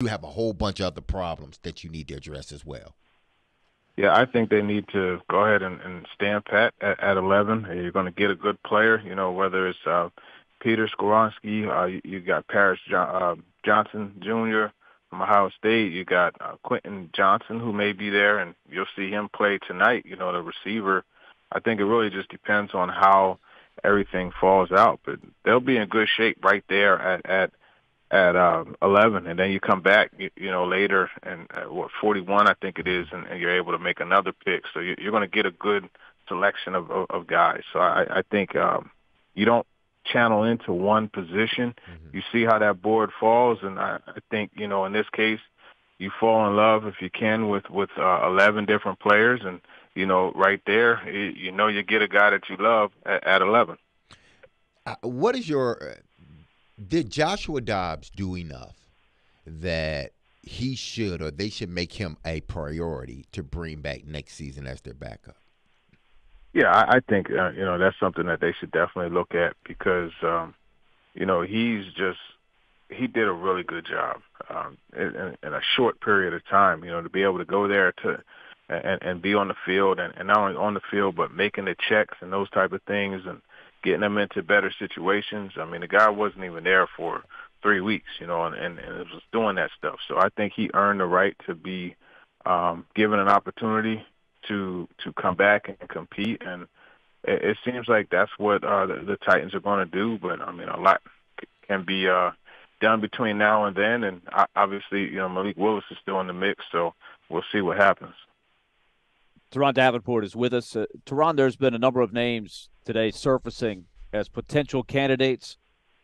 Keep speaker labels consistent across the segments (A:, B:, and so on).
A: You have a whole bunch of other problems that you need to address as well.
B: Yeah, I think they need to go ahead and stand pat at 11. You're going to get a good player, whether it's Peter Skoronski, you got Johnson Jr. from Ohio State. You got Quentin Johnson, who may be there, and you'll see him play tonight, the receiver. I think it really just depends on how everything falls out, but they'll be in good shape right there at 11, and then you come back, later, and 41, I think it is, and you're able to make another pick. So you're going to get a good selection of guys. So I think you don't channel into one position.
A: Mm-hmm.
B: You see how that board falls, and I think, in this case, you fall in love, if you can, with 11 different players, and, right there, you get a guy that you love at 11.
A: What is your did Joshua Dobbs do enough that he should or they should make him a priority to bring back next season as their backup?
B: Yeah, I think that's something that they should definitely look at because he did a really good job in a short period of time. To be able to go there and be on the field and not only on the field but making the checks and those type of things and getting them into better situations. I mean, the guy wasn't even there for 3 weeks, and it was doing that stuff. So I think he earned the right to be given an opportunity to come back and compete. And it seems like that's what the Titans are going to do. But, I mean, a lot can be done between now and then. And obviously, Malik Willis is still in the mix, so we'll see what happens.
C: Teron Davenport is with us. Teron, there's been a number of names today surfacing as potential candidates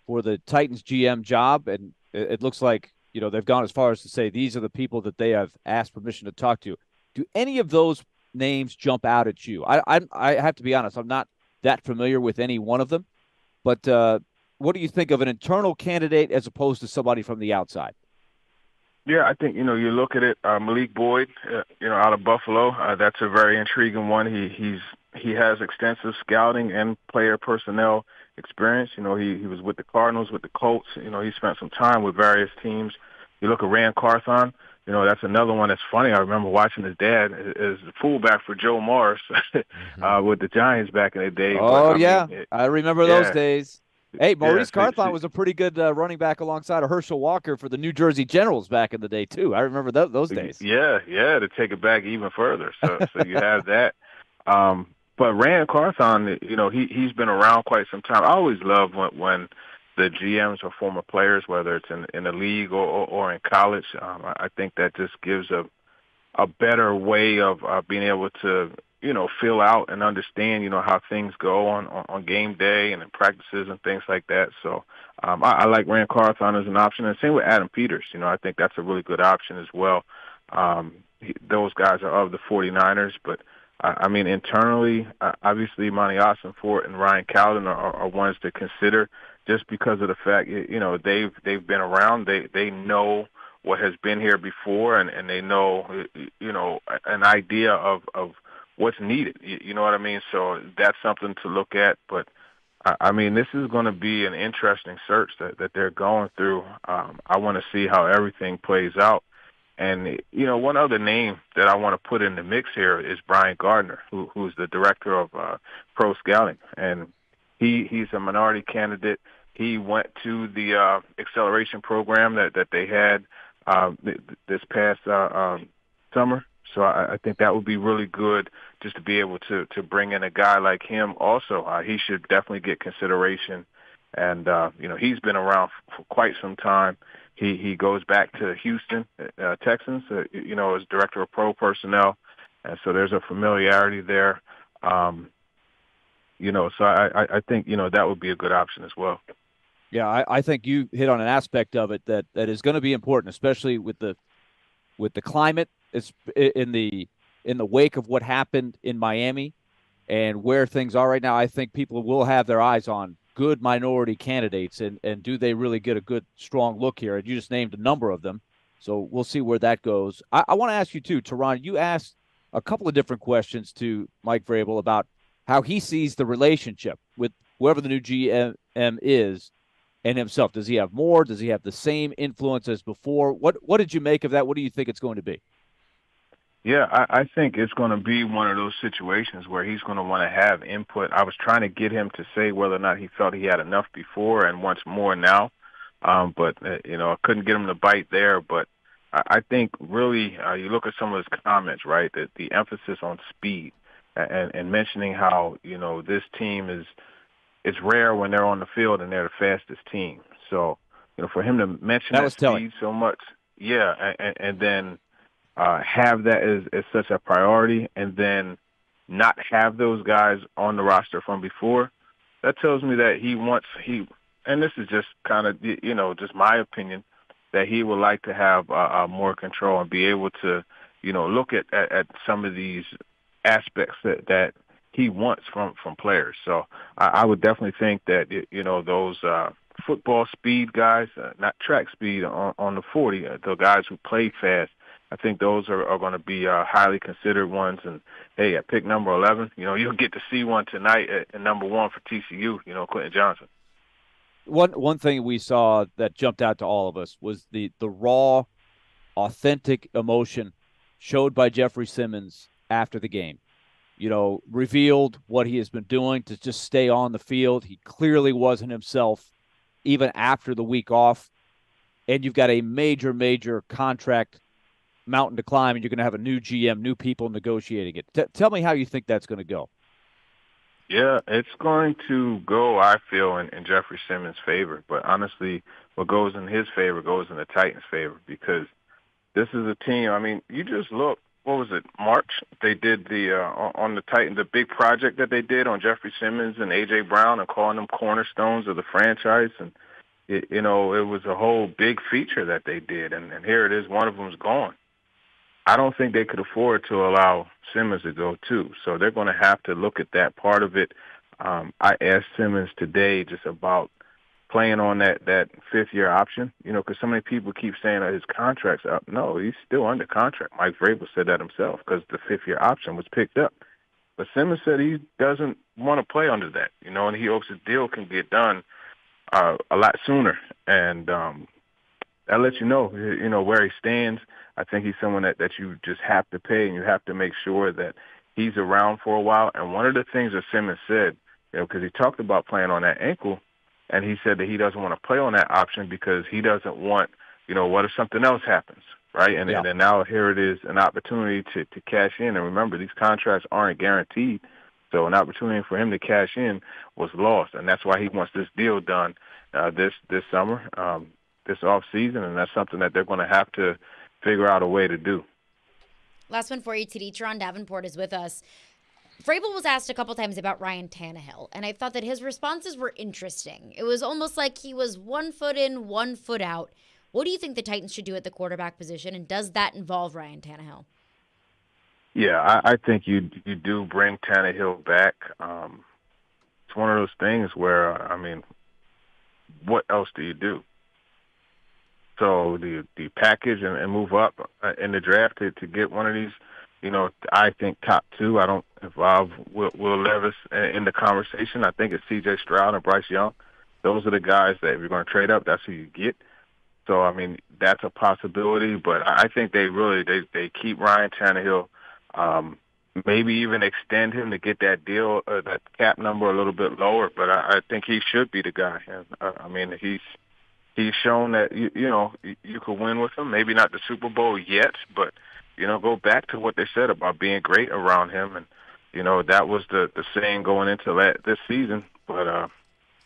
C: for the Titans GM job, and it looks like they've gone as far as to say these are the people that they have asked permission to talk to. Do any of those names jump out at you? I have to be honest, I'm not that familiar with any one of them, but what do you think of an internal candidate as opposed to somebody from the outside?
B: Yeah, I think, you look at it, Malik Boyd, out of Buffalo, that's a very intriguing one. He has extensive scouting and player personnel experience. He was with the Cardinals, with the Colts. He spent some time with various teams. You look at Rand Carthon, that's another one that's funny. I remember watching his dad as the fullback for Joe Morris with the Giants back in the day.
C: Oh,
B: but,
C: yeah. I remember those
B: yeah.
C: days. Hey, Maurice
B: Yeah,
C: Carthon was a pretty good running back alongside of Herschel Walker for the New Jersey Generals back in the day, too. I remember those days.
B: Yeah, to take it back even further. So you have that. But Rand Carthon, he's been around quite some time. I always love when the GMs are former players, whether it's in the league or in college. I think that just gives a better way of being able to feel out and understand, how things go on game day and in practices and things like that. So I like Rand Carthon as an option. And same with Adam Peters. I think that's a really good option as well. Those guys are of the 49ers, but I mean, internally, obviously Monty Ossenfort and Ryan Cowden are ones to consider just because of the fact, they've been around. They know what has been here before, and they know, an idea of what's needed. You know what I mean? So that's something to look at. But, I mean, this is going to be an interesting search that they're going through. I want to see how everything plays out. And, one other name that I want to put in the mix here is Brian Gardner, who's the director of pro scouting. And he's a minority candidate. He went to the acceleration program that they had this past summer. So I think that would be really good just to be able to bring in a guy like him also. He should definitely get consideration. And, he's been around for quite some time. He goes back to Houston, Texans, as director of pro personnel. And so there's a familiarity there. So I think, that would be a good option as well.
C: Yeah, I think you hit on an aspect of it that is going to be important, especially with the climate. It's in the wake of what happened in Miami and where things are right now. I think people will have their eyes on good minority candidates and do they really get a good, strong look here? And you just named a number of them. So we'll see where that goes. I want to ask you too, Teron, you asked a couple of different questions to Mike Vrabel about how he sees the relationship with whoever the new GM is and himself? Does he have more? Does he have the same influence as before? What did you make of that? What do you think it's going to be?
B: Yeah, I think it's going to be one of those situations where he's going to want to have input. I was trying to get him to say whether or not he felt he had enough before and wants more now, but I couldn't get him to bite there. But I think really you look at some of his comments, right? That the emphasis on speed and mentioning how this team is it's rare when they're on the field and they're the fastest team. So for him to mention that speed so much, yeah, and then. Have that as such a priority and then not have those guys on the roster from before, that tells me that and this is just kind of, just my opinion, that he would like to have more control and be able to, look at some of these aspects that he wants from players. So I would definitely think that, those football speed guys, not track speed on the 40, the guys who play fast, I think those are going to be highly considered ones. And, hey, at pick number 11, you'll get to see one tonight at number 1 for TCU, Quentin Johnson.
C: One thing we saw that jumped out to all of us was the raw, authentic emotion showed by Jeffrey Simmons after the game. Revealed what he has been doing to just stay on the field. He clearly wasn't himself even after the week off. And you've got a major, major contract mountain to climb, and you're going to have a new GM, new people negotiating it. Tell me how you think that's going to go.
B: Yeah, it's going to go, I feel, in Jeffrey Simmons' favor. But honestly, what goes in his favor goes in the Titans' favor because this is a team. I mean, you just look, what was it, March? They did on the Titans, the big project that they did on Jeffrey Simmons and A.J. Brown and calling them cornerstones of the franchise. And, it was a whole big feature that they did. And here it is, one of them's gone. I don't think they could afford to allow Simmons to go too. So they're going to have to look at that part of it. I asked Simmons today just about playing on that fifth-year option, because so many people keep saying that his contract's up. No, he's still under contract. Mike Vrabel said that himself because the fifth-year option was picked up. But Simmons said he doesn't want to play under that, and he hopes the deal can get done a lot sooner. And that lets you know, where he stands. I think he's someone that you just have to pay, and you have to make sure that he's around for a while. And one of the things that Simmons said, because he talked about playing on that ankle, and he said that he doesn't want to play on that option because he doesn't want, what if something else happens, right? And then now here it is, an opportunity to cash in. And remember, these contracts aren't guaranteed, so an opportunity for him to cash in was lost. And that's why he wants this deal done this summer, this off season, and that's something that they're going to have to figure out a way to do.
D: Last one for you, TD. Teron Davenport is with us. Vrabel was asked a couple times about Ryan Tannehill, and I thought that his responses were interesting. It was almost like he was 1 foot in, 1 foot out. What do you think the Titans should do at the quarterback position, and does that involve Ryan Tannehill?
B: Yeah, I think you do bring Tannehill back. It's one of those things where, what else do you do? So the package and move up in the draft to get one of these, I think top 2. I don't involve Will Levis in the conversation. I think it's C.J. Stroud and Bryce Young. Those are the guys that if you're going to trade up, that's who you get. So, that's a possibility. But I think they keep Ryan Tannehill, maybe even extend him to get that deal, that cap number a little bit lower. But I think he should be the guy. And, he's shown that, you could win with him. Maybe not the Super Bowl yet, but, go back to what they said about being great around him. And, that was the saying going into this season. But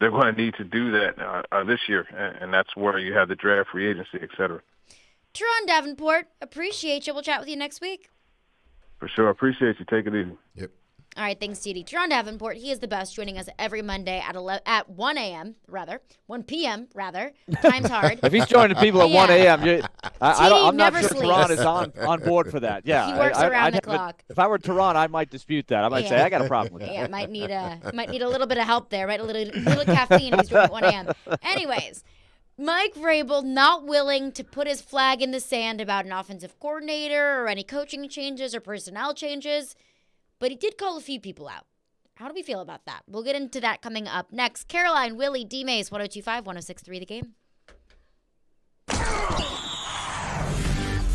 B: they're going to need to do that this year, and that's where you have the draft, free agency, et cetera.
D: Teron Davenport, appreciate you. We'll chat with you next week.
B: For sure. Appreciate you. Take it easy.
A: Yep.
D: All right, thanks, TD. Teron Davenport, he is the best, joining us every Monday at 1 p.m. Time's hard.
C: If he's joining people at 1 a.m., I'm not sure
D: sleeps.
C: Teron is on board for that. Yeah,
D: he works around the clock.
C: If I were Teron, I might dispute that. I might say I got a problem with that.
D: Yeah, might need a little bit of help there, right? A little caffeine if he's doing it at 1 a.m. Anyways, Mike Vrabel not willing to put his flag in the sand about an offensive coordinator or any coaching changes or personnel changes. But he did call a few people out. How do we feel about that? We'll get into that coming up next. Caroline, Willy, D-Mase, 102.5, 106.3 The Game.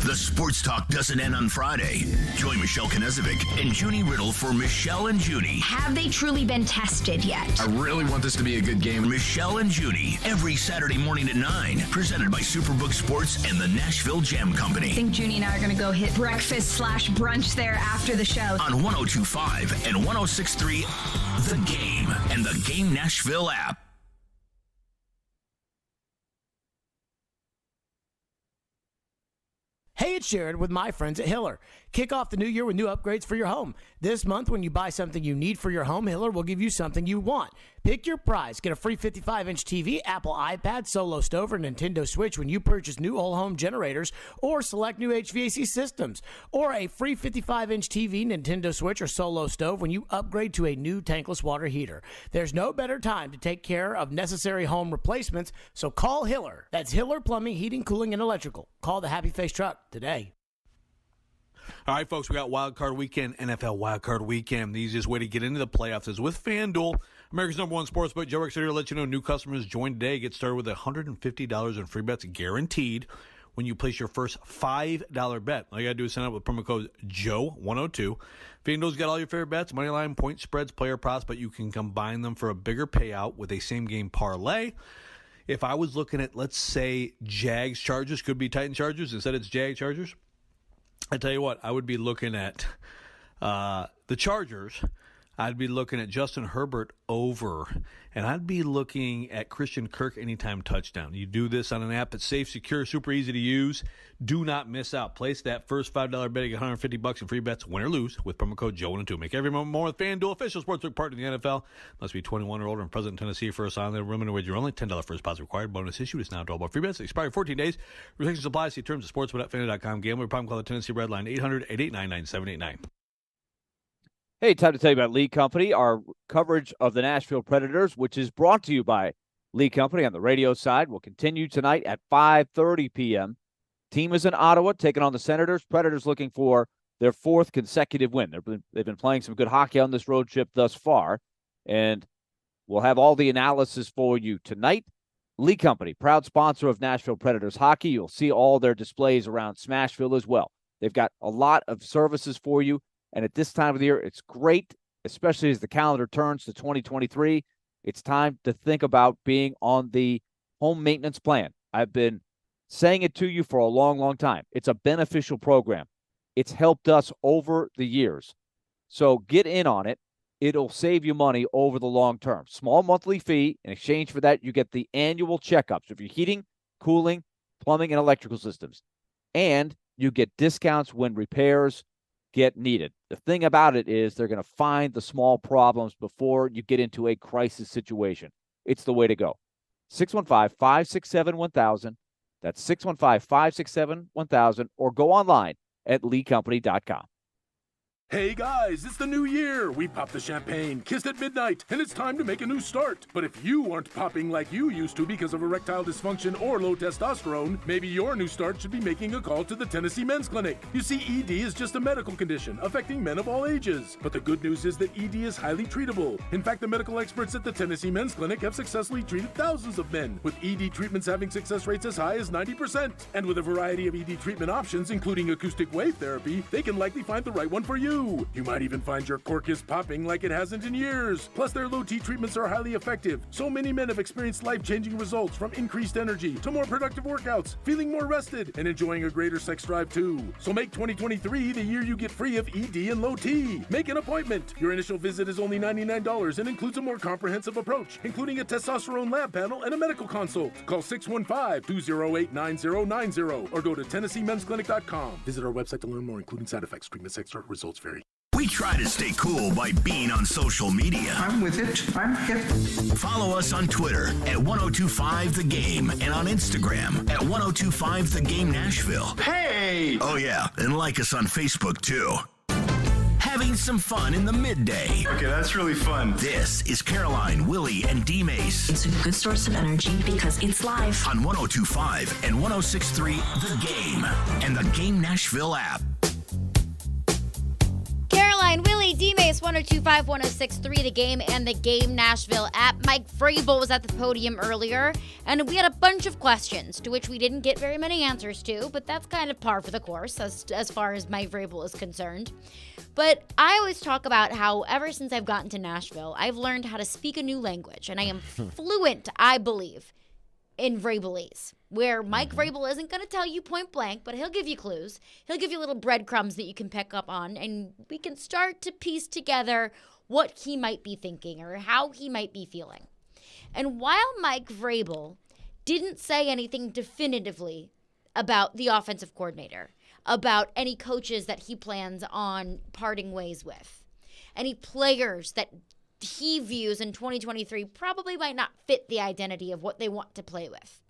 E: The sports talk doesn't end on Friday. Join Michelle Knezovic and Junie Riddle for Michelle and Junie.
F: Have they truly been tested yet?
E: I really want this to be a good game. Michelle and Junie, every Saturday morning at 9. Presented by Superbook Sports and the Nashville Jam Company.
F: I think Junie and I are going to go hit breakfast/brunch there after the show.
E: On 102.5 and 106.3 The Game and the Game Nashville app.
G: Hey, it's Jared with my friends at Hiller. Kick off the new year with new upgrades for your home. This month, when you buy something you need for your home, Hiller will give you something you want. Pick your prize. Get a free 55-inch TV, Apple iPad, Solo Stove, or Nintendo Switch when you purchase new whole home generators or select new HVAC systems. Or a free 55-inch TV, Nintendo Switch, or Solo Stove when you upgrade to a new tankless water heater. There's no better time to take care of necessary home replacements, so call Hiller. That's Hiller Plumbing, Heating, Cooling, and Electrical. Call the Happy Face Truck today.
H: All right, folks, we got Wild Card Weekend, NFL Wild Card Weekend. The easiest way to get into the playoffs is with FanDuel, America's #1 sportsbook. Joe Rex here to let you know new customers join today. Get started with $150 in free bets guaranteed when you place your first $5 bet. All you got to do is sign up with promo code JOE102. FanDuel's got all your favorite bets, money line, point spreads, player props, but you can combine them for a bigger payout with a same-game parlay. If I was looking at, let's say, Jags Chargers, could be Titans Chargers, instead it's Jag Chargers. I tell you what, I would be looking at the Chargers. I'd be looking at Justin Herbert over, and I'd be looking at Christian Kirk anytime touchdown. You do this on an app that's safe, secure, super easy to use. Do not miss out. Place that first $5 bet, get $150 in free bets, win or lose, with promo code JOE102. Make every moment more with FanDuel, official sportsbook partner of the NFL. Must be 21 or older and present in Tennessee for a sign that room and wager only. $10 first deposit required. Bonus issue is now available. Free bets expire 14 days. Restrictions apply. See terms at sportsbook.fanduel.com. Gambler problem, call the Tennessee Red Line 800-889-9789.
C: Hey, time to tell you about Lee Company, our coverage of the Nashville Predators, which is brought to you by Lee Company on the radio side. Will continue tonight at 5:30 p.m. Team is in Ottawa, taking on the Senators. Predators looking for their 4th consecutive win. They've been playing some good hockey on this road trip thus far, and we'll have all the analysis for you tonight. Lee Company, proud sponsor of Nashville Predators hockey. You'll see all their displays around Smashville as well. They've got a lot of services for you. And at this time of the year, it's great, especially as the calendar turns to 2023. It's time to think about being on the home maintenance plan. I've been saying it to you for a long, long time. It's a beneficial program. It's helped us over the years. So get in on it. It'll save you money over the long term. Small monthly fee. In exchange for that, you get the annual checkups of your heating, cooling, plumbing, and electrical systems. And you get discounts when repairs get needed. The thing about it is they're going to find the small problems before you get into a crisis situation. It's the way to go. 615-567-1000. That's 615-567-1000, or go online at leecompany.com.
I: Hey guys, it's the new year. We popped the champagne, kissed at midnight, and it's time to make a new start. But if you aren't popping like you used to because of erectile dysfunction or low testosterone, maybe your new start should be making a call to the Tennessee Men's Clinic. You see, ED is just a medical condition affecting men of all ages. But the good news is that ED is highly treatable. In fact, the medical experts at the Tennessee Men's Clinic have successfully treated thousands of men, with ED treatments having success rates as high as 90%. And with a variety of ED treatment options, including acoustic wave therapy, they can likely find the right one for you. You might even find your cork is popping like it hasn't in years. Plus, their low T treatments are highly effective. So many men have experienced life-changing results, from increased energy to more productive workouts, feeling more rested, and enjoying a greater sex drive too. So make 2023 the year you get free of ED and low T. Make an appointment. Your initial visit is only $99 and includes a more comprehensive approach, including a testosterone lab panel and a medical consult. Call 615-208-9090 or go to TennesseeMen'sClinic.com. Visit our website to learn more, including side effects, treatment, sex start, results vary.
E: We try to stay cool by being on social media.
J: I'm with it. I'm hip.
E: Follow us on Twitter at 1025thegame and on Instagram at 1025thegame Nashville.
J: Hey!
E: Oh yeah, and like us on Facebook too. Having some fun in the midday.
J: Okay, that's really fun.
E: This is Caroline, Willy, and D-Mase.
K: It's a good source of energy because it's live.
E: On 1025 and 1063 The Game and the Game Nashville app.
D: Caroline, Willy, D-Mase 1025 1063, The Game and The Game Nashville app. Mike Vrabel was at the podium earlier, and we had a bunch of questions to which we didn't get very many answers to, but that's kind of par for the course as far as Mike Vrabel is concerned. But I always talk about how ever since I've gotten to Nashville, I've learned how to speak a new language, and I am fluent, I believe, in Vrabelese, where Mike Vrabel isn't going to tell you point blank, but he'll give you clues. He'll give you little breadcrumbs that you can pick up on, and we can start to piece together what he might be thinking or how he might be feeling. And while Mike Vrabel didn't say anything definitively about the offensive coordinator, about any coaches that he plans on parting ways with, any players that he views in 2023 probably might not fit the identity of what they want to play with.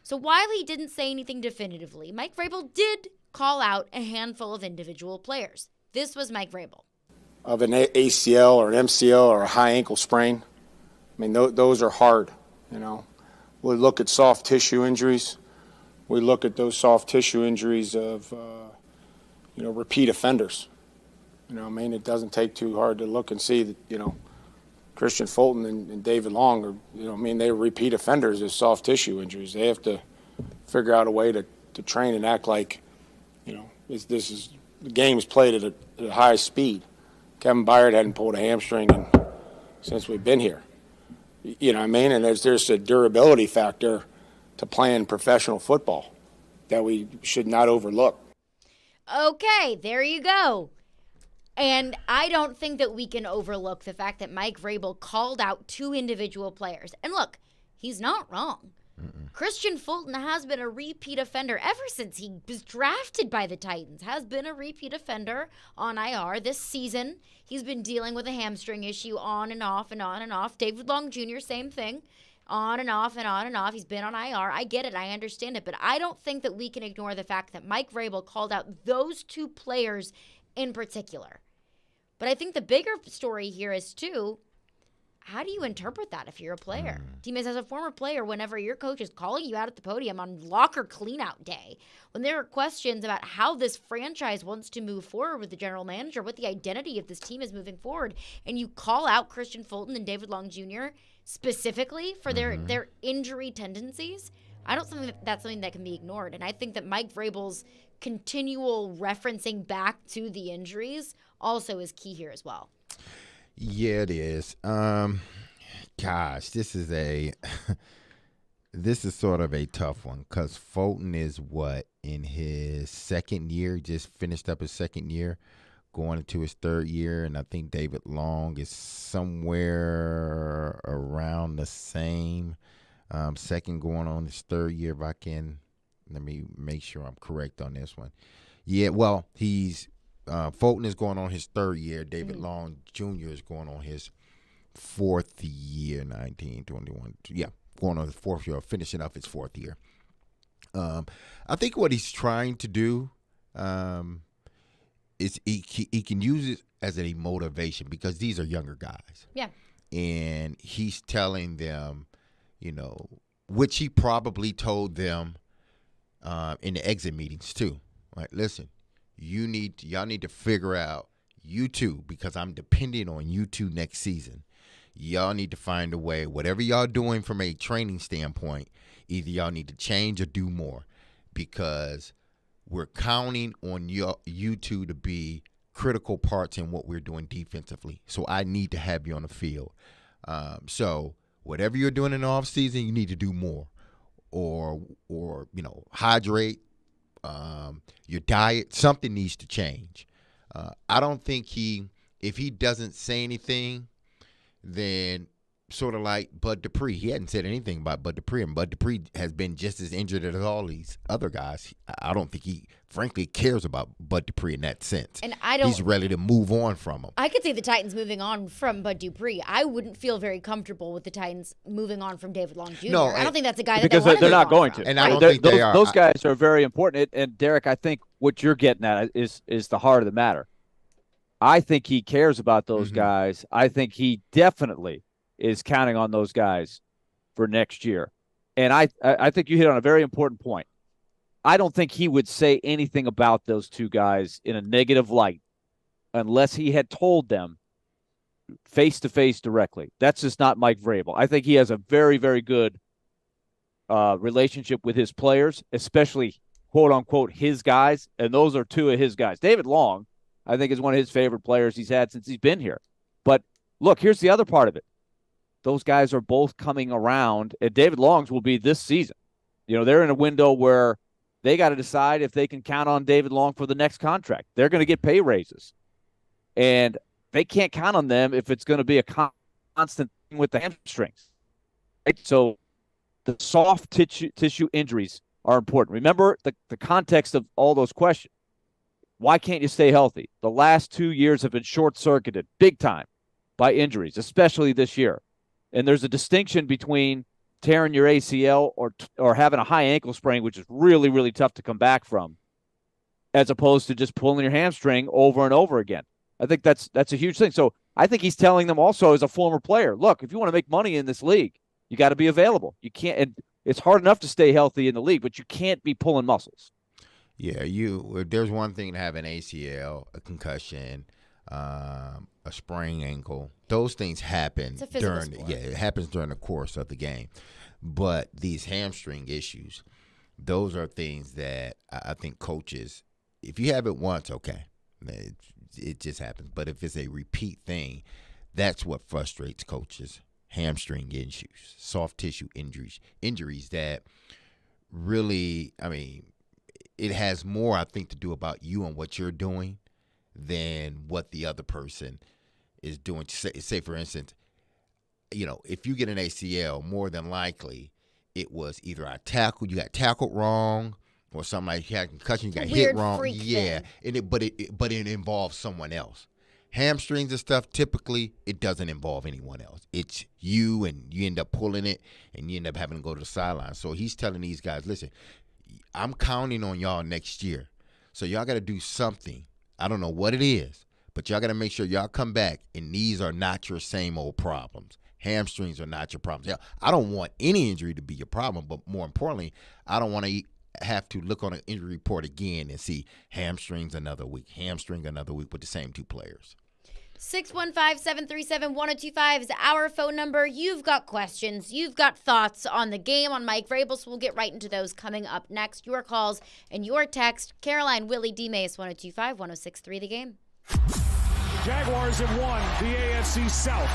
D: So while he didn't say anything definitively, Mike Vrabel did call out a handful of individual players. This was Mike Vrabel.
L: Of an ACL or an MCL or a high ankle sprain, I mean, those are hard, you know. We look at soft tissue injuries. We look at those soft tissue injuries of, repeat offenders. You know, I mean, it doesn't take too hard to look and see that, Christian Fulton and David Long are, they're repeat offenders of soft tissue injuries. They have to figure out a way to train and act like, the game is played at a high speed. Kevin Byard hadn't pulled a hamstring since we've been here. You know what I mean? And there's a durability factor to playing professional football that we should not overlook.
D: Okay, there you go. And I don't think that we can overlook the fact that Mike Vrabel called out two individual players. And look, he's not wrong. Christian Fulton has been a repeat offender ever since he was drafted by the Titans, has been a repeat offender on IR this season. He's been dealing with a hamstring issue on and off and on and off. David Long Jr., same thing, on and off and on and off. He's been on IR. I get it. I understand it. But I don't think that we can ignore the fact that Mike Vrabel called out those two players in particular. But I think the bigger story here is, too, how do you interpret that if you're a player? D-Mase, as a former player, whenever your coach is calling you out at the podium on locker cleanout day, when there are questions about how this franchise wants to move forward with the general manager, what the identity of this team is moving forward, and you call out Christian Fulton and David Long Jr. specifically for their injury tendencies, I don't think that's something that can be ignored. And I think that Mike Vrabel's continual referencing back to the injuries also is key here as well.
A: Yeah, it is. Gosh, this is sort of a tough one because Fulton is in his second year, just finished up his second year, going into his third year, and I think David Long is somewhere around the same, second going on his third year. If I can, let me make sure I'm correct on this one. Yeah, well, Fulton is going on his third year. David Long Jr. is going on his fourth year, 19, 21. Yeah, going on his fourth year, finishing up his fourth year. I think what he's trying to do is he can use it as a motivation because these are younger guys.
D: Yeah.
A: And he's telling them, which he probably told them in the exit meetings too. Like, listen, y'all need to figure out you two because I'm depending on you two next season. Y'all need to find a way, whatever y'all doing from a training standpoint, either y'all need to change or do more because we're counting on you two to be critical parts in what we're doing defensively. So I need to have you on the field. So whatever you're doing in the offseason, you need to do more or hydrate. Your diet, something needs to change. I don't think if he doesn't say anything, then sort of like Bud Dupree. He hadn't said anything about Bud Dupree, and Bud Dupree has been just as injured as all these other guys. I don't think he, frankly, cares about Bud Dupree in that sense.
D: And
A: he's ready to move on from him.
D: I could see the Titans moving on from Bud Dupree. I wouldn't feel very comfortable with the Titans moving on from David Long Jr.
A: No,
D: I don't think that's a guy that
C: because
D: they want to
C: they're not
D: move on
C: going
D: from.
C: to.
A: And I don't think they are.
C: Those guys are very important. And Derek, I think what you're getting at is the heart of the matter. I think he cares about those guys. I think he definitely is counting on those guys for next year. And I think you hit on a very important point. I don't think he would say anything about those two guys in a negative light unless he had told them face-to-face directly. That's just not Mike Vrabel. I think he has a very, very good relationship with his players, especially quote-unquote his guys, and those are two of his guys. David Long, I think, is one of his favorite players he's had since he's been here. But look, here's the other part of it. Those guys are both coming around, and David Long's will be this season. You know, they're in a window where they got to decide if they can count on David Long for the next contract. They're going to get pay raises. And they can't count on them if it's going to be a constant thing with the hamstrings. Right? So the soft tissue injuries are important. Remember the context of all those questions. Why can't you stay healthy? The last 2 years have been short-circuited big time by injuries, especially this year. And there's a distinction between tearing your ACL or having a high ankle sprain, which is really, really tough to come back from, as opposed to just pulling your hamstring over and over again. I think that's a huge thing. So I think he's telling them also as a former player, look, if you want to make money in this league, you got to be available. You can't, and it's hard enough to stay healthy in the league, but you can't be pulling muscles.
A: Yeah, there's one thing to have an ACL, a concussion, a sprained ankle. Those things happen it happens during the course of the game. But these hamstring issues, those are things that I think coaches, if you have it once, okay, it just happens. But if it's a repeat thing, that's what frustrates coaches. Hamstring issues, soft tissue injuries that really, I mean, it has more, I think, to do about you and what you're doing than what the other person is doing. Say for instance, you know, if you get an ACL, more than likely it was either you got tackled wrong, or something like you had a concussion, you got hit wrong. Yeah, but it involves someone else. Hamstrings and stuff, typically it doesn't involve anyone else. It's you, and you end up pulling it, and you end up having to go to the sideline. So he's telling these guys, listen, I'm counting on y'all next year. So y'all got to do something. I don't know what it is, but y'all got to make sure y'all come back, and these are not your same old problems. Hamstrings are not your problems. Yeah, I don't want any injury to be your problem, but more importantly, I don't want to have to look on an injury report again and see hamstring another week with the same two players.
D: 615-737-1025 is our phone number. You've got questions. You've got thoughts on the game, on Mike Vrabel, so we'll get right into those coming up next. Your calls and your text. Caroline, Willy, D-Mase, 1025-1063, The Game.
M: Jaguars have won the AFC South.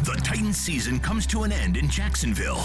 E: The Titans season comes to an end in Jacksonville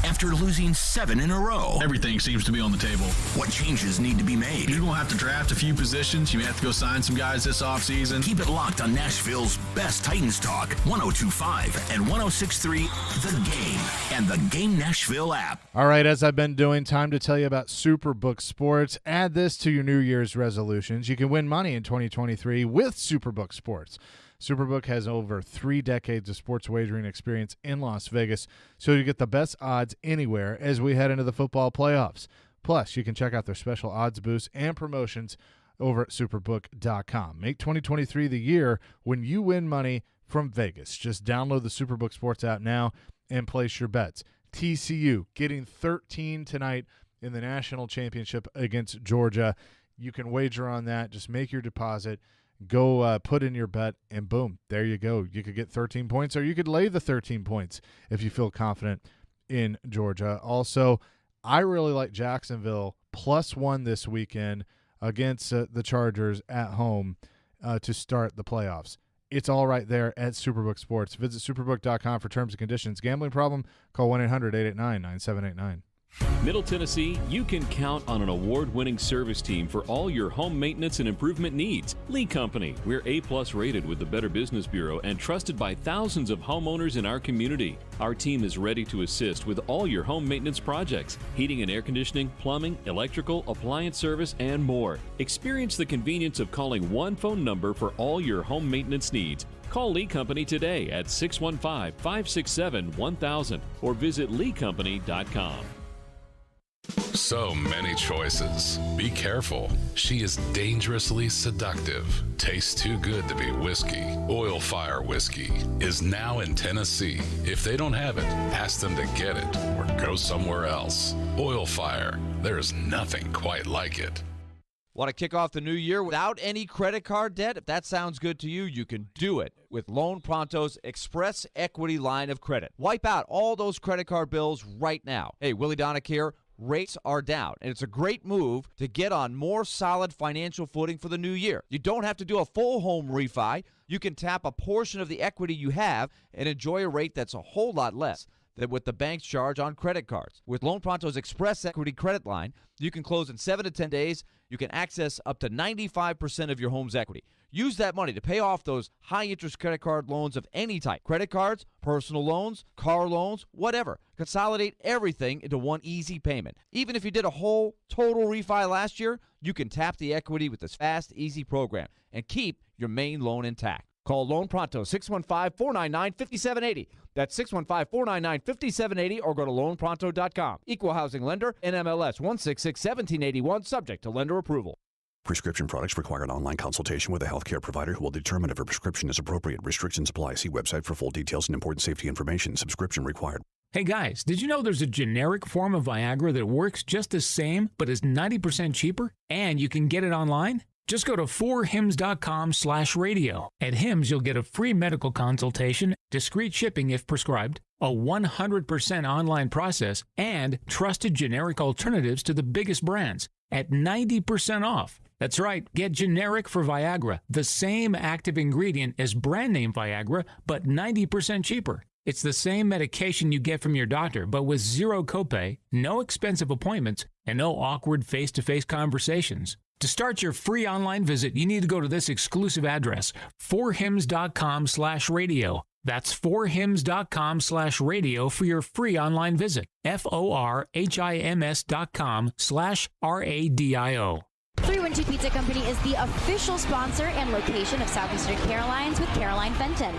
E: after losing 7 in a row.
N: Everything seems to be on the table.
E: What changes need to be made?
N: You're going to have to draft a few positions. You may have to go sign some guys this offseason.
E: Keep it locked on Nashville's best Titans talk, 102.5 and 106.3 The Game and the Game Nashville app.
O: All right, as I've been doing, time to tell you about Superbook Sports. Add this to your New Year's resolutions. You can win money in 2023 with Superbook Sports. Superbook has over 3 decades of sports wagering experience in Las Vegas, so you get the best odds anywhere as we head into the football playoffs. Plus, you can check out their special odds boosts and promotions over at Superbook.com. Make 2023 the year when you win money from Vegas. Just download the Superbook Sports app now and place your bets. TCU getting 13 tonight in the national championship against Georgia. You can wager on that. Just make your deposit. Go put in your bet, and boom, there you go. You could get 13 points, or you could lay the 13 points if you feel confident in Georgia. Also, I really like Jacksonville +1 this weekend against the Chargers at home to start the playoffs. It's all right there at Superbook Sports. Visit Superbook.com for terms and conditions. Gambling problem? Call 1-800-889-9789.
P: Middle Tennessee, you can count on an award-winning service team for all your home maintenance and improvement needs. Lee Company, we're A+ rated with the Better Business Bureau and trusted by thousands of homeowners in our community. Our team is ready to assist with all your home maintenance projects, heating and air conditioning, plumbing, electrical, appliance service, and more. Experience the convenience of calling one phone number for all your home maintenance needs. Call Lee Company today at 615-567-1000 or visit leecompany.com.
Q: So many choices. Be careful. She is dangerously seductive. Tastes too good to be whiskey. Oil Fire Whiskey is now in Tennessee. If they don't have it, ask them to get it or go somewhere else. Oil Fire. There's nothing quite like it.
R: Want to kick off the new year without any credit card debt? If that sounds good to you, you can do it with Loan Pronto's Express Equity line of credit. Wipe out all those credit card bills right now. Hey, Willy Donick here. Rates are down, and it's a great move to get on more solid financial footing for the new year. You don't have to do a full home refi. You can tap a portion of the equity you have and enjoy a rate that's a whole lot less than what the banks charge on credit cards. With Loan Pronto's Express Equity credit line, you can close in 7 to 10 days. You can access up to 95% of your home's equity. Use that money to pay off those high-interest credit card loans of any type. Credit cards, personal loans, car loans, whatever. Consolidate everything into one easy payment. Even if you did a whole total refi last year, you can tap the equity with this fast, easy program and keep your main loan intact. Call Loan Pronto, 615-499-5780. That's 615-499-5780 or go to loanpronto.com. Equal housing lender, NMLS 1661781, subject to lender approval.
S: Prescription products require an online consultation with a healthcare provider who will determine if a prescription is appropriate. Restrictions apply. See website for full details and important safety information. Subscription required.
T: Hey guys, did you know there's a generic form of Viagra that works just the same but is 90% cheaper? And you can get it online? Just go to 4hims.com/radio. At Hims, you'll get a free medical consultation, discreet shipping if prescribed, a 100% online process, and trusted generic alternatives to the biggest brands at 90% off. That's right, get generic for Viagra, the same active ingredient as brand name Viagra, but 90% cheaper. It's the same medication you get from your doctor, but with zero copay, no expensive appointments, and no awkward face-to-face conversations. To start your free online visit, you need to go to this exclusive address, 4hims.com/radio. That's 4hims.com/radio for your free online visit. FORHIMS.com/RADIO.
U: 312 Pizza Company is the official sponsor and location of Southeastern Carolines with Caroline Fenton.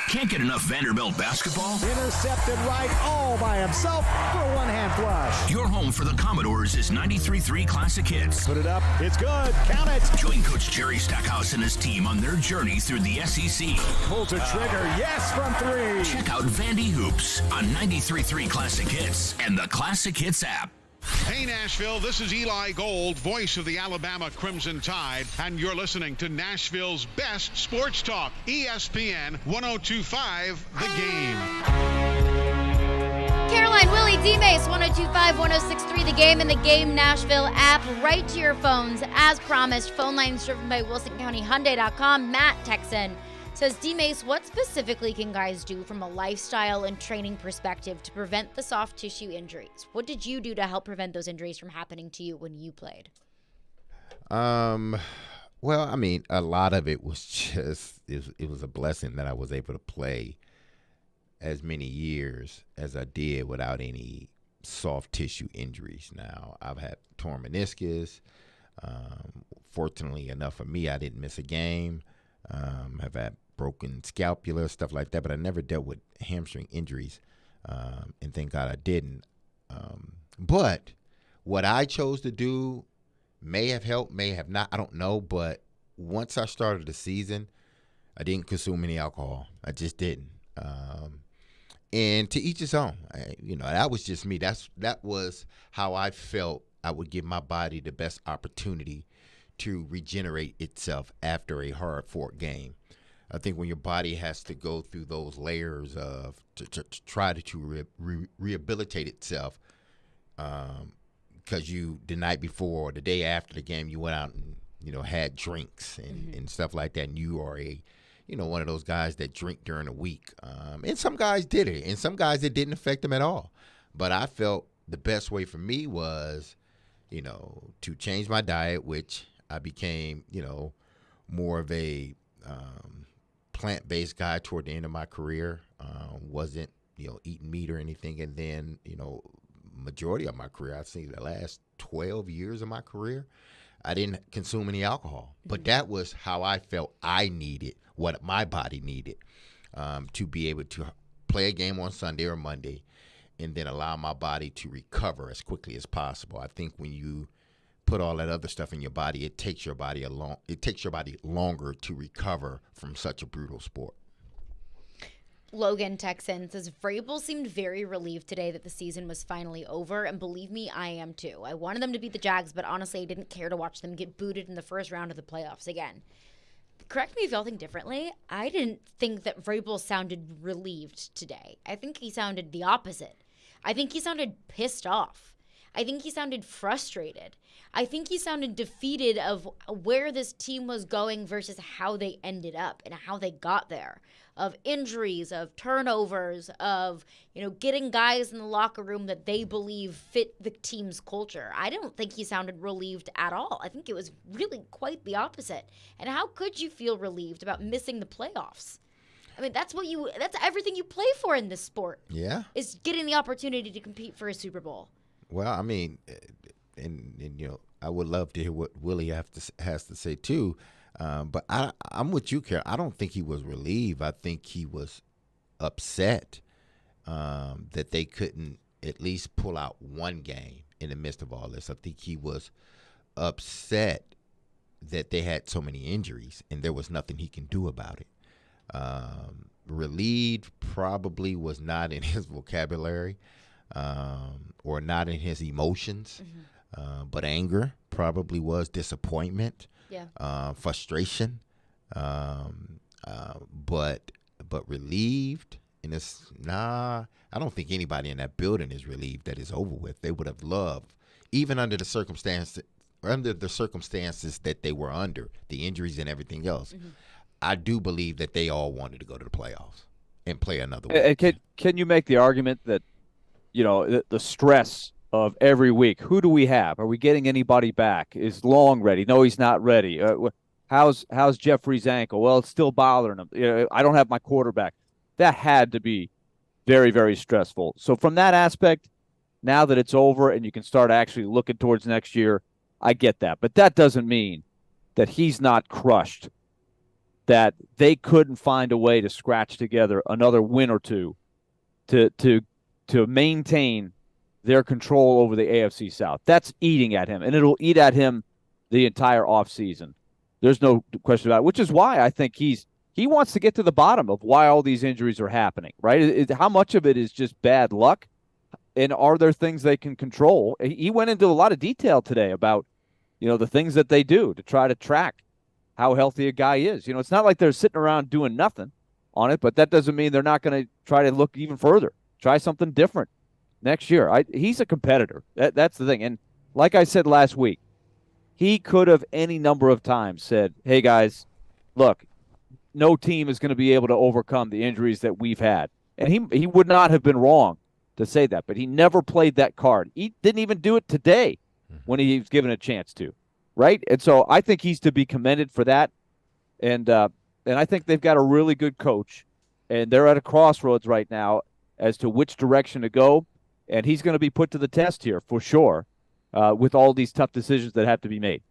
E: Can't get enough Vanderbilt basketball?
V: Intercepted right all by himself for a one-hand flush.
E: Your home for the Commodores is 93.3 Classic Hits.
V: Put it up. It's good. Count it.
E: Join Coach Jerry Stackhouse and his team on their journey through the SEC.
V: Pulls a trigger. Yes, from three.
E: Check out Vandy Hoops on 93.3 Classic Hits and the Classic Hits app.
W: Hey, Nashville, this is Eli Gold, voice of the Alabama Crimson Tide, and you're listening to Nashville's best sports talk, ESPN 102.5 The Game.
D: Caroline, Willy, D-Mase, 102.5, 106.3 The Game, and the Game Nashville app right to your phones. As promised, phone lines driven by WilsonCountyHyundai.com. Matt Texan says, D-Mase, what specifically can guys do from a lifestyle and training perspective to prevent the soft tissue injuries? What did you do to help prevent those injuries from happening to you when you played?
A: Well, I mean, a lot of it was just, it was a blessing that I was able to play as many years as I did without any soft tissue injuries. Now, I've had torn meniscus. Fortunately enough for me, I didn't miss a game. Have had broken scapula, stuff like that, but I never dealt with hamstring injuries, and thank God I didn't. But what I chose to do may have helped, may have not, I don't know, but once I started the season, I didn't consume any alcohol. I just didn't. And to each his own. That was just me. That was how I felt I would give my body the best opportunity to regenerate itself after a hard-fought game. I think when your body has to go through those layers of to try to rehabilitate itself, because you the night before or the day after the game you went out and had drinks and stuff like that, and you are one of those guys that drink during the week, and some guys did it, and some guys it didn't affect them at all. But I felt the best way for me was, to change my diet, which I became, more of a plant-based guy toward the end of my career. Wasn't, eating meat or anything. And then, majority of my career, I'd say the last 12 years of my career, I didn't consume any alcohol. But that was how I felt I needed, what my body needed, to be able to play a game on Sunday or Monday and then allow my body to recover as quickly as possible. I think when you put all that other stuff in your body, it takes your body longer to recover from such a brutal sport.
D: Logan Texan says, Vrabel seemed very relieved today that the season was finally over, and believe me, I am too. I wanted them to beat the Jags, but honestly, I didn't care to watch them get booted in the first round of the playoffs again. Correct me if y'all think differently. I didn't think that Vrabel sounded relieved today. I think he sounded the opposite. I think he sounded pissed off. I think he sounded frustrated. I think he sounded defeated of where this team was going versus how they ended up and how they got there. Of injuries, of turnovers, of, getting guys in the locker room that they believe fit the team's culture. I don't think he sounded relieved at all. I think it was really quite the opposite. And how could you feel relieved about missing the playoffs? I mean, that's everything you play for in this sport.
A: Yeah.
D: Is getting the opportunity to compete for a Super Bowl.
A: Well, I mean, and I would love to hear what Willy has to say too. But I'm with you, Carol. I don't think he was relieved. I think he was upset that they couldn't at least pull out one game in the midst of all this. I think he was upset that they had so many injuries and there was nothing he can do about it. Relieved probably was not in his vocabulary. Or not in his emotions, but anger probably was, disappointment, frustration, but relieved. And I don't think anybody in that building is relieved that it's over with. They would have loved, even under the circumstances that they were under, the injuries and everything else. I do believe that they all wanted to go to the playoffs and play another week.
C: And can you make the argument that, the stress of every week, who do we have? Are we getting anybody back? Is Long ready? No, he's not ready. How's Jeffrey's ankle? Well, it's still bothering him. I don't have my quarterback. That had to be very, very stressful. So from that aspect, now that it's over and you can start actually looking towards next year, I get that. But that doesn't mean that he's not crushed, that they couldn't find a way to scratch together another win or two to maintain their control over the AFC South. That's eating at him, and it'll eat at him the entire offseason. There's no question about it, which is why I think he wants to get to the bottom of why all these injuries are happening, right? How much of it is just bad luck, and are there things they can control? He went into a lot of detail today about, the things that they do to try to track how healthy a guy is. It's not like they're sitting around doing nothing on it, but that doesn't mean they're not going to try to look even further. Try something different next year. He's a competitor. That's the thing. And like I said last week, he could have any number of times said, hey, guys, look, no team is going to be able to overcome the injuries that we've had. And he would not have been wrong to say that, but he never played that card. He didn't even do it today when he was given a chance to, right? And so I think he's to be commended for that. And I think they've got a really good coach, and they're at a crossroads right now as to which direction to go, and he's going to be put to the test here for sure with all these tough decisions that have to be made.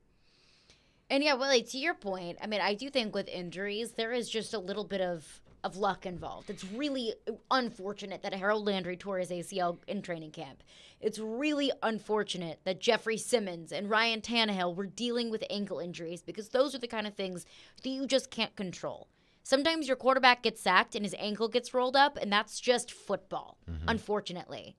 D: And yeah, Willie, to your point, I mean, I do think with injuries, there is just a little bit of luck involved. It's really unfortunate that Harold Landry tore his ACL in training camp. It's really unfortunate that Jeffrey Simmons and Ryan Tannehill were dealing with ankle injuries, because those are the kind of things that you just can't control. Sometimes your quarterback gets sacked and his ankle gets rolled up, and that's just football, unfortunately.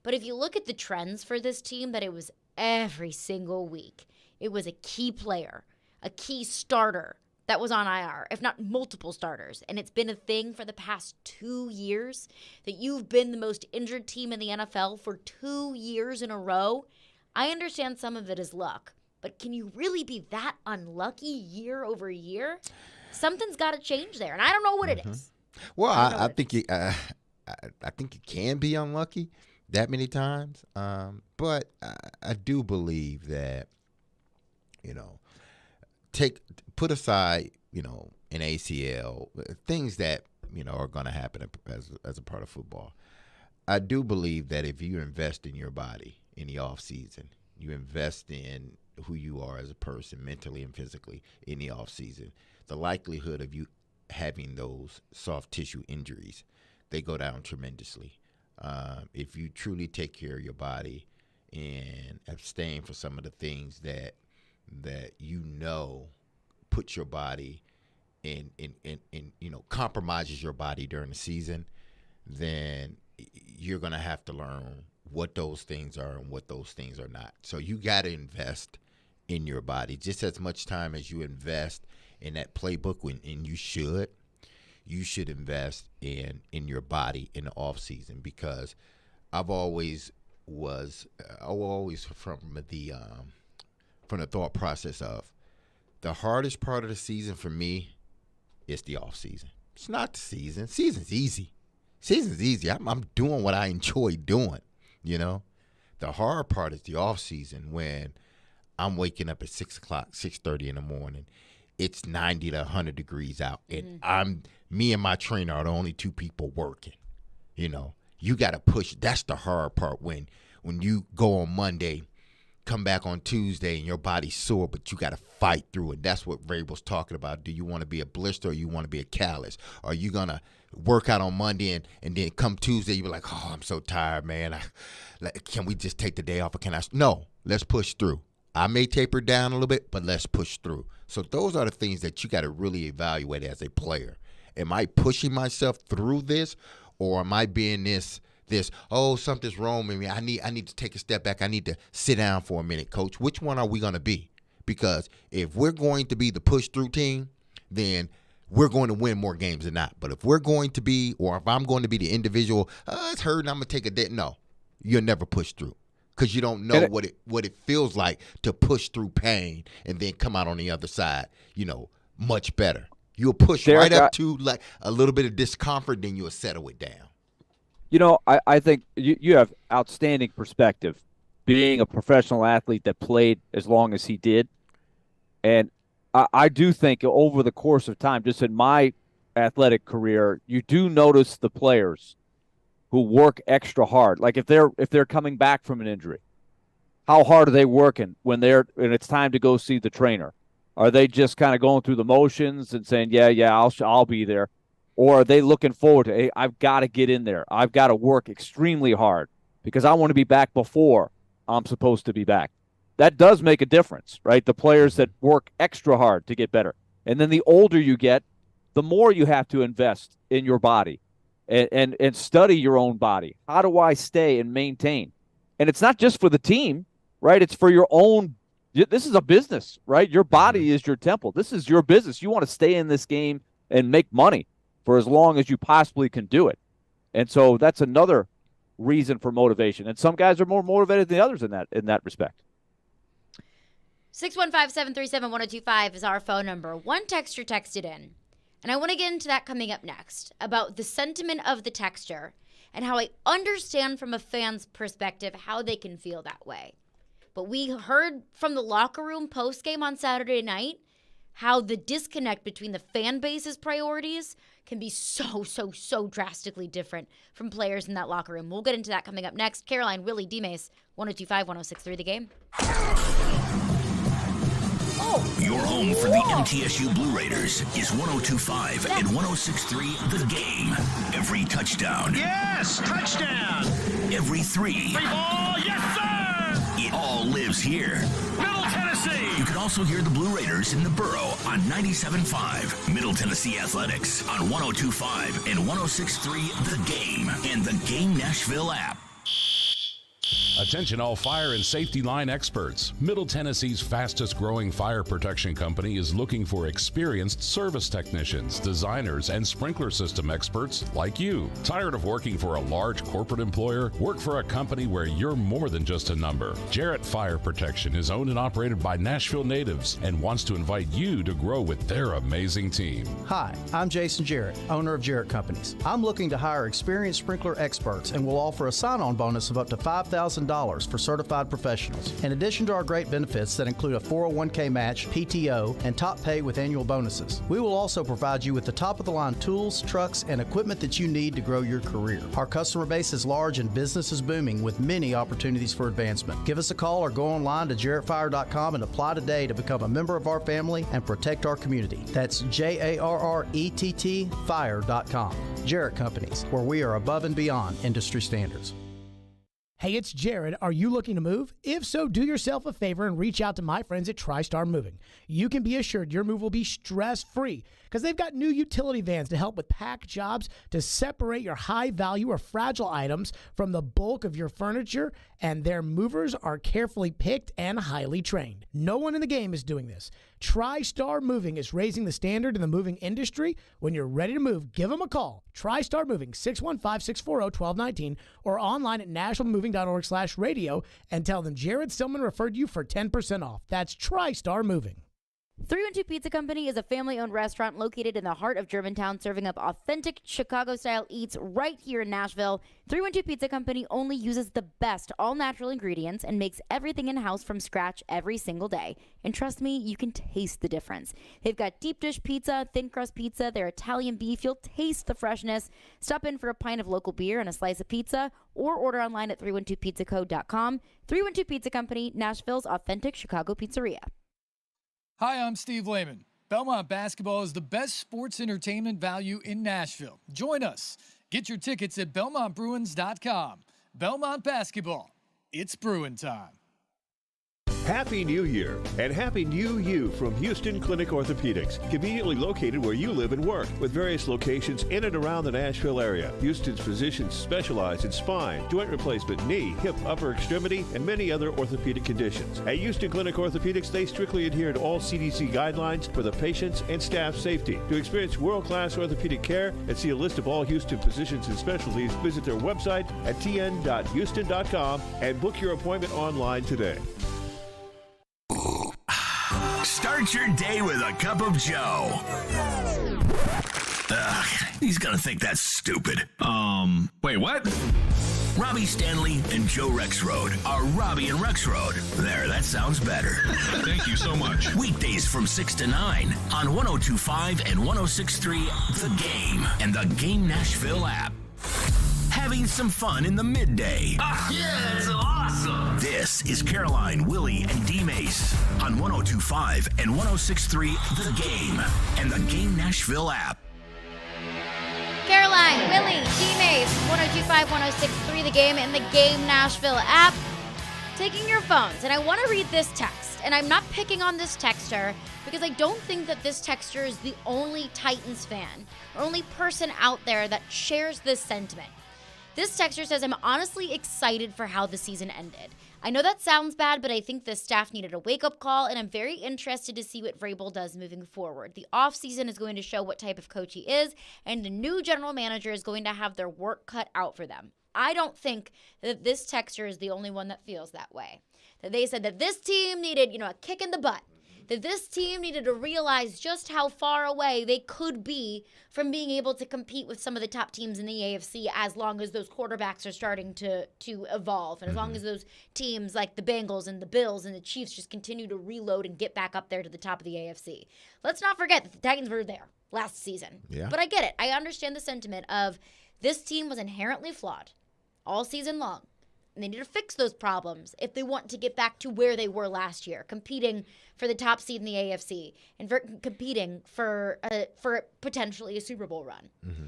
D: But if you look at the trends for this team, that it was every single week, it was a key player, a key starter that was on IR, if not multiple starters. And it's been a thing for the past 2 years that you've been the most injured team in the NFL for 2 years in a row. I understand some of it is luck, but can you really be that unlucky year over year? Something's got to change there, and I don't know what it is.
A: Well, I think you can be unlucky that many times, but I do believe that put aside an ACL, things that are going to happen as a part of football. I do believe that if you invest in your body in the off season, you invest in who you are as a person, mentally and physically, in the off season, the likelihood of you having those soft tissue injuries, they go down tremendously. If you truly take care of your body and abstain from some of the things that put your body compromises your body during the season, then you're going to have to learn what those things are and what those things are not. So you got to invest in your body just as much time as you invest in that playbook, and you should invest in your body in the off season, because I've always from the thought process of the hardest part of the season for me is the off season. It's not the season. Season's easy. I'm doing what I enjoy doing, The hard part is the off season, when I'm waking up at 6 o'clock, 6:30 in the morning. It's 90 to 100 degrees out, and me and my trainer are the only two people working. You got to push. That's the hard part, when you go on Monday, come back on Tuesday, and your body's sore, but you got to fight through it. That's what Vrabel's talking about. Do you want to be a blister, or you want to be a callus? Are you going to work out on Monday, and then come Tuesday, you be like, oh, I'm so tired, man. Can we just take the day off, or can I? No, let's push through. I may taper down a little bit, but let's push through. So those are the things that you got to really evaluate as a player. Am I pushing myself through this, or am I being this, something's wrong with me, I need to take a step back, I need to sit down for a minute, coach? Which one are we going to be? Because if we're going to be the push-through team, then we're going to win more games than not. But if we're going to be, or if I'm going to be the individual, it's hurting, I'm going to take a day. No, you'll never push through, because you don't know what it feels like to push through pain and then come out on the other side, much better. You'll push right up to like a little bit of discomfort, then you'll settle it down.
C: I think you have outstanding perspective, being a professional athlete that played as long as he did. And I do think over the course of time, just in my athletic career, you do notice the players who work extra hard. Like if they're coming back from an injury, how hard are they working when it's time to go see the trainer? Are they just kind of going through the motions and saying, yeah, I'll be there? Or are they looking forward to, hey, I've got to get in there. I've got to work extremely hard because I want to be back before I'm supposed to be back. That does make a difference, right? The players that work extra hard to get better. And then the older you get, the more you have to invest in your body and study your own body. How do I stay and maintain? And it's not just for the team, right? It's for your own. This is a business, right? Your body is your temple. This is your business. You want to stay in this game and make money for as long as you possibly can do it. And so that's another reason for motivation. And some guys are more motivated than others in that respect.
D: 615-737-1025 is our phone number. One texter texted in, and I want to get into that coming up next, about the sentiment of the texter and how I understand from a fan's perspective how they can feel that way. But we heard from the locker room post-game on Saturday night how the disconnect between the fan base's priorities can be so drastically different from players in that locker room. We'll get into that coming up next. Caroline, Willy, D-Mase, 102.5-106.3 The Game.
E: Your home for the MTSU Blue Raiders is 102.5 and 106.3 The Game. Every touchdown.
J: Yes, touchdown.
E: Every three.
J: Free ball, yes, sir.
E: It all lives here.
J: Middle Tennessee.
E: You can also hear the Blue Raiders in the Borough on 97.5. Middle Tennessee Athletics on 102.5 and 106.3 The Game and the Game Nashville app.
Q: Attention all fire and safety line experts. Middle Tennessee's fastest growing fire protection company is looking for experienced service technicians, designers, and sprinkler system experts like you. Tired of working for a large corporate employer? Work for a company where you're more than just a number. Jarrett Fire Protection is owned and operated by Nashville natives and wants to invite you to grow with their amazing team.
B: Hi, I'm Jason Jarrett, owner of Jarrett Companies. I'm looking to hire experienced sprinkler experts and will offer a sign-on bonus of up to $5,000 for certified professionals. In addition to our great benefits that include a 401k match, PTO, and top pay with annual bonuses, we will also provide you with the top-of-the-line tools, trucks, and equipment that you need to grow your career. Our customer base is large and business is booming with many opportunities for advancement. Give us a call or go online to jarrettfire.com and apply today to become a member of our family and protect our community. That's JARRETT fire.com. Jarrett Companies, where we are above and beyond industry standards.
F: Hey, it's Jared. Are you looking to move? If so, do yourself a favor and reach out to my friends at TriStar Moving. You can be assured your move will be stress-free because they've got new utility vans to help with pack jobs to separate your high-value or fragile items from the bulk of your furniture, and their movers are carefully picked and highly trained. No one in the game is doing this. TriStar Moving is raising the standard in the moving industry. When you're ready to move, give them a call. TriStar Moving, 615-640-1219, or online at nationalmoving.org/radio, and tell them Jared Stillman referred you for 10% off. That's TriStar Moving.
U: 312 Pizza Company is a family-owned restaurant located in the heart of Germantown, serving up authentic Chicago-style eats right here in Nashville. 312 Pizza Company only uses the best all-natural ingredients and makes everything in-house from scratch every single day. And trust me, you can taste the difference. They've got deep dish pizza, thin crust pizza, their Italian beef. You'll taste the freshness. Stop in for a pint of local beer and a slice of pizza, or order online at 312pizzaco.com. 312 Pizza Company, Nashville's authentic Chicago pizzeria.
G: Hi, I'm Steve Lehman. Belmont Basketball is the best sports entertainment value in Nashville. Join us. Get your tickets at BelmontBruins.com. Belmont Basketball. It's Bruin time.
H: Happy New Year and Happy New You from Houston Clinic Orthopedics, conveniently located where you live and work, with various locations in and around the Nashville area. Houston's physicians specialize in spine, joint replacement, knee, hip, upper extremity, and many other orthopedic conditions. At Houston Clinic Orthopedics, they strictly adhere to all CDC guidelines for the patient's and staff safety. To experience world-class orthopedic care and see a list of all Houston physicians and specialties, visit their website at tn.houston.com and book your appointment online today.
E: Start your day with a cup of Joe. Ugh, he's gonna think that's stupid. Wait, what? Robbie Stanley and Joe Rexroad are Robbie and Rexroad. There, that sounds better.
Q: Thank you so much.
E: Weekdays from 6 to 9 on 102.5 and 106.3 The Game and the Game Nashville app. Having some fun in the midday.
J: Yeah, that's awesome.
E: This is Caroline, Willy, and D-Mase on 102.5 and 106.3 The Game and the Game Nashville app.
D: Caroline, Willy, D-Mase, 102.5, 106.3 The Game and the Game Nashville app. Taking your phones, and I want to read this text, and I'm not picking on this texter because I don't think that this texter is the only Titans fan or only person out there that shares this sentiment. This texter says, I'm honestly excited for how the season ended. I know that sounds bad, but I think the staff needed a wake-up call, and I'm very interested to see what Vrabel does moving forward. The offseason is going to show what type of coach he is, and the new general manager is going to have their work cut out for them. I don't think that this texter is the only one that feels that way. That they said that this team needed, a kick in the butt. That this team needed to realize just how far away they could be from being able to compete with some of the top teams in the AFC as long as those quarterbacks are starting to evolve. And as long as those teams like the Bengals and the Bills and the Chiefs just continue to reload and get back up there to the top of the AFC. Let's not forget that the Titans were there last season.
A: Yeah.
D: But I get it. I understand the sentiment of this team was inherently flawed all season long. And they need to fix those problems if they want to get back to where they were last year, competing for the top seed in the AFC and competing for potentially a Super Bowl run. Mm-hmm.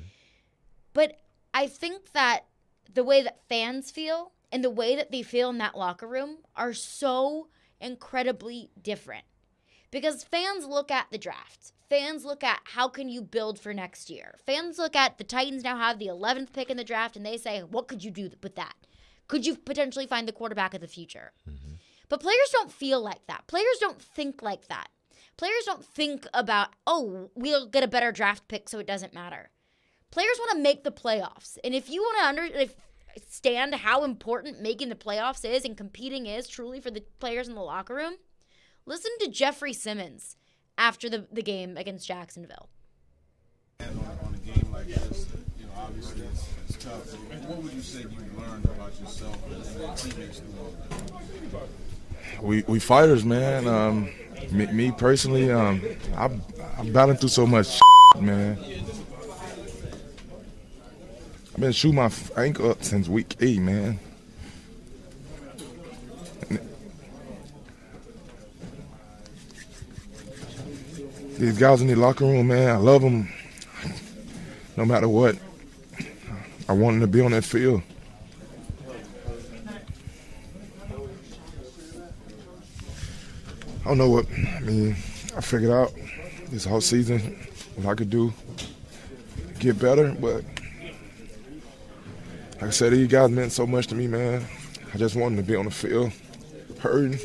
D: But I think that the way that fans feel and the way that they feel in that locker room are so incredibly different. Because fans look at the draft. Fans look at how can you build for next year. Fans look at the Titans now have the 11th pick in the draft, and they say, what could you do with that? Could you potentially find the quarterback of the future? Mm-hmm. But players don't feel like that. Players don't think like that. Players don't think about, oh, we'll get a better draft pick so it doesn't matter. Players want to make the playoffs. And if you want to understand how important making the playoffs is and competing is truly for the players in the locker room, listen to Jeffrey Simmons after the game against Jacksonville.
X: On a game like this, obviously it's tough. What would you say you learned about yourself and teammates?
Y: We fighters, man. Me personally, I'm battling through so much man. I've been shooting my ankle up since week 8, man. These guys in the locker room, man, I love them. No matter what, I want them to be on that field. I don't know what, I mean, I figured out this whole season what I could do to get better, but like I said, these guys meant so much to me, man. I just wanted to be on the field, hurting.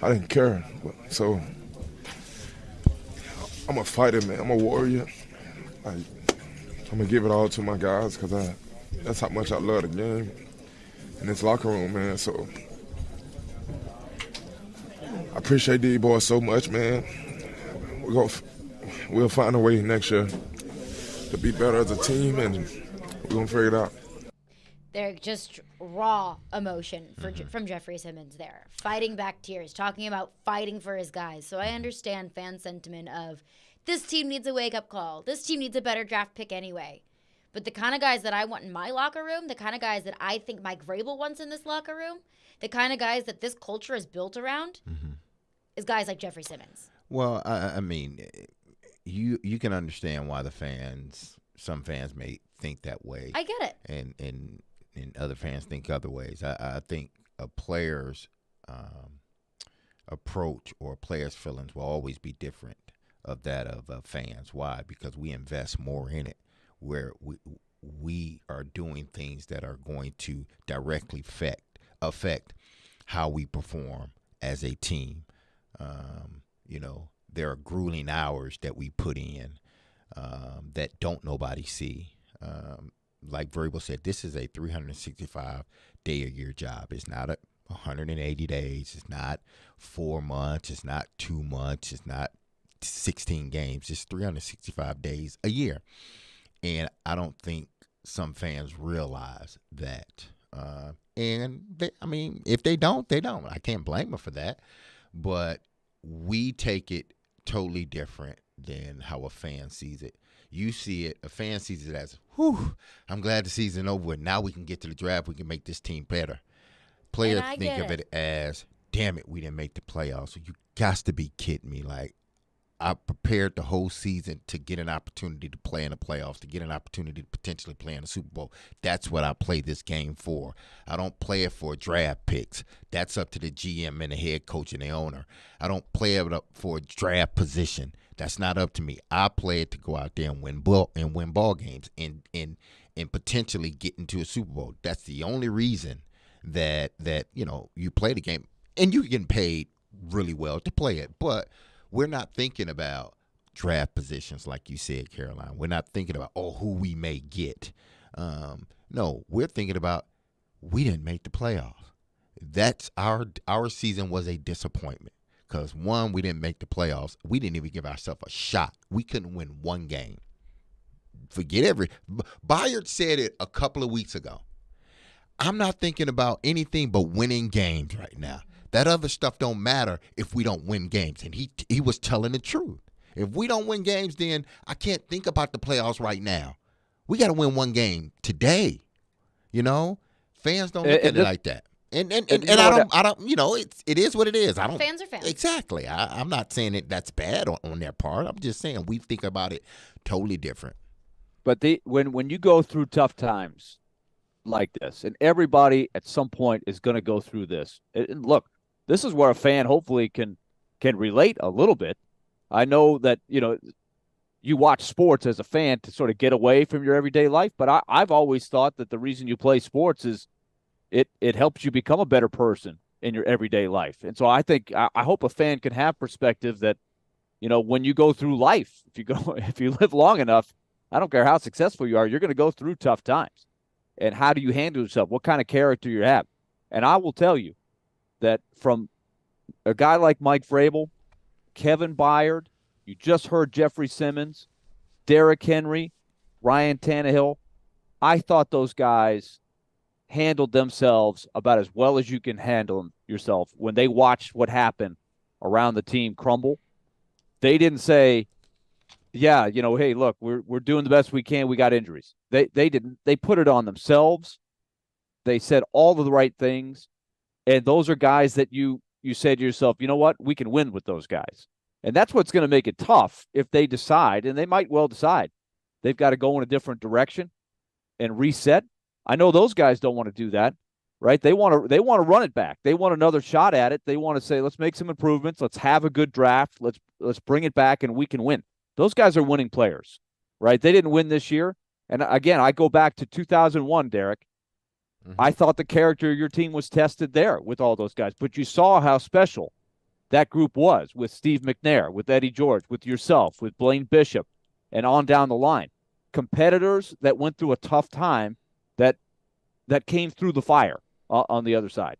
Y: I didn't care, so I'm a fighter, man. I'm a warrior. I'm going to give it all to my guys because that's how much I love the game and this locker room, man. So I appreciate these boys so much, man. We'll find a way next year to be better as a team, and we're going to figure it out.
D: They're just raw emotion from Jeffrey Simmons there. Fighting back tears, talking about fighting for his guys. So I understand fan sentiment of this team needs a wake-up call. This team needs a better draft pick anyway. But the kind of guys that I want in my locker room, the kind of guys that I think Mike Vrabel wants in this locker room, the kind of guys that this culture is built around is guys like Jeffrey Simmons.
A: Well, I mean, you can understand why some fans may think that way.
D: I get it.
A: And other fans think other ways. I think a player's approach or a player's feelings will always be different of that of fans. Why? Because we invest more in it, where we are doing things that are going to directly affect how we perform as a team. There are grueling hours that we put in that don't nobody see. Like Vrabel said, this is a 365-day-a-year job. It's not 180 days. It's not 4 months. It's not 2 months. It's not 16 games. It's 365 days a year. And I don't think some fans realize that. If they don't, they don't. I can't blame them for that. But we take it totally different than how a fan sees it. You see it, a fan sees it as, whew, I'm glad the season over with. Now we can get to the draft. We can make this team better. Players think of it as, damn it, we didn't make the playoffs. So you got to be kidding me. Like, I prepared the whole season to get an opportunity to play in the playoffs, to get an opportunity to potentially play in the Super Bowl. That's what I play this game for. I don't play it for draft picks. That's up to the GM and the head coach and the owner. I don't play it up for a draft position. That's not up to me. I play it to go out there and win ball games and potentially get into a Super Bowl. That's the only reason that you play the game, and you're getting paid really well to play it. But we're not thinking about draft positions like you said, Caroline. We're not thinking about who we may get. No, we're thinking about we didn't make the playoffs. That's our season was a disappointment. Because, one, we didn't make the playoffs. We didn't even give ourselves a shot. We couldn't win one game. Bayard said it a couple of weeks ago. I'm not thinking about anything but winning games right now. That other stuff don't matter if we don't win games. And he was telling the truth. If we don't win games, then I can't think about the playoffs right now. We got to win one game today. Fans don't look at it like that. And I don't. It is what it is. I don't.
D: Fans are fans.
A: Exactly. I'm not saying that's bad on their part. I'm just saying we think about it totally different.
C: But when you go through tough times like this, and everybody at some point is going to go through this. And look, this is where a fan hopefully can relate a little bit. I know that you watch sports as a fan to sort of get away from your everyday life, but I've always thought that the reason you play sports is it helps you become a better person in your everyday life. And so I hope a fan can have perspective that, when you go through life, if you live long enough, I don't care how successful you are, you're going to go through tough times. And how do you handle yourself? What kind of character you have? And I will tell you that from a guy like Mike Vrabel, Kevin Byard, you just heard Jeffrey Simmons, Derrick Henry, Ryan Tannehill, I thought those guys handled themselves about as well as you can handle yourself when they watched what happened around the team crumble. They didn't say, yeah, hey, look, we're doing the best we can. We got injuries. They didn't. They put it on themselves. They said all of the right things. And those are guys that you say to yourself, you know what? We can win with those guys. And that's what's going to make it tough if they decide, and they might well decide, they've got to go in a different direction and reset. I know those guys don't want to do that. right? They want to run it back. They want another shot at it. They want to say, let's make some improvements. Let's have a good draft. Let's bring it back and we can win. Those guys are winning players, right? They didn't win this year. And again, I go back to 2001, Derek. I thought the character of your team was tested there with all those guys, but you saw how special that group was with Steve McNair, with Eddie George, with yourself, with Blaine Bishop, and on down the line. Competitors that went through a tough time that came through the fire on the other side.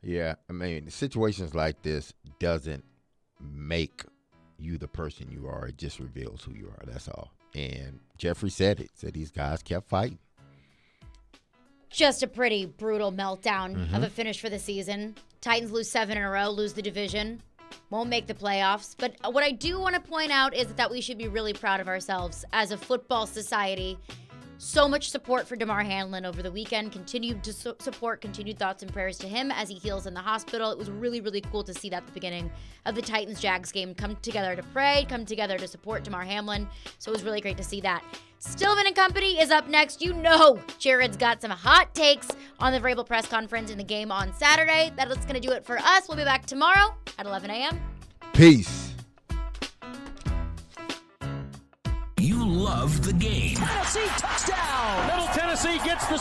A: Yeah, I mean, situations like this doesn't make you the person you are. It just reveals who you are. That's all. And Jeffrey said these guys kept fighting.
D: Just a pretty brutal meltdown of a finish for the season. Titans lose 7 in a row, lose the division, won't make the playoffs. But what I do want to point out is that we should be really proud of ourselves as a football society. So much support for Damar Hamlin over the weekend. Continued to support, continued thoughts and prayers to him as he heals in the hospital. It was really, really cool to see that at the beginning of the Titans-Jags game. Come together to pray, come together to support Damar Hamlin. So it was really great to see that. Stillman and Company is up next. You know Jared's got some hot takes on the Vrabel press conference in the game on Saturday. That's going to do it for us. We'll be back tomorrow at 11 a.m.
A: Peace.
E: You love the game.
J: Tennessee touchdown. Middle Tennessee gets the